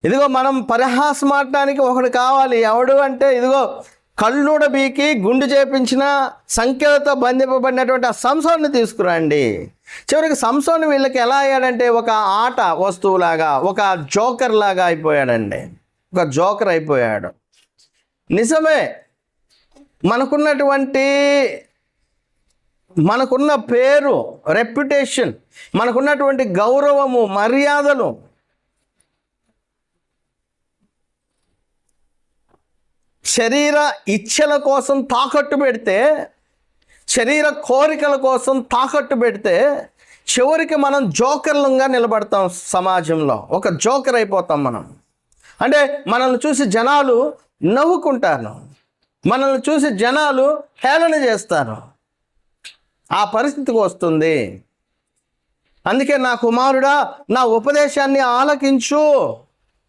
ఇదిగో మనం పరిహాసమాడటానికి ఒకడు కావాలి. ఎవడు అంటే ఇదిగో కళ్ళుడ బీకి గుండు చేపించిన సంఖ్యలతో బంధింపబడినటువంటి ఆ సంసోన్ని తీసుకురండి. చివరికి సంసోను వీళ్ళకి ఎలా అయ్యాడంటే ఒక ఆట వస్తువులాగా, ఒక జోకర్ లాగా అయిపోయాడండి. ఒక జోకర్ అయిపోయాడు. నిజమే, మనకున్న పేరు, రెప్యుటేషన్, మనకున్నటువంటి గౌరవము, మర్యాదలు శరీర ఇచ్ఛల కోసం తాకట్టు పెడితే, శరీర కోరికల కోసం తాకట్టు పెడితే చివరికి మనం జోకర్లంగా నిలబడతాం. సమాజంలో ఒక జోకర్ అయిపోతాం మనం. అంటే మనల్ని చూసి జనాలు నవ్వుకుంటారు, మనల్ని చూసి జనాలు హేళన చేస్తారు. ఆ పరిస్థితికి వస్తుంది. అందుకే నా కుమారుడా, నా ఉపదేశాన్ని ఆలకించు.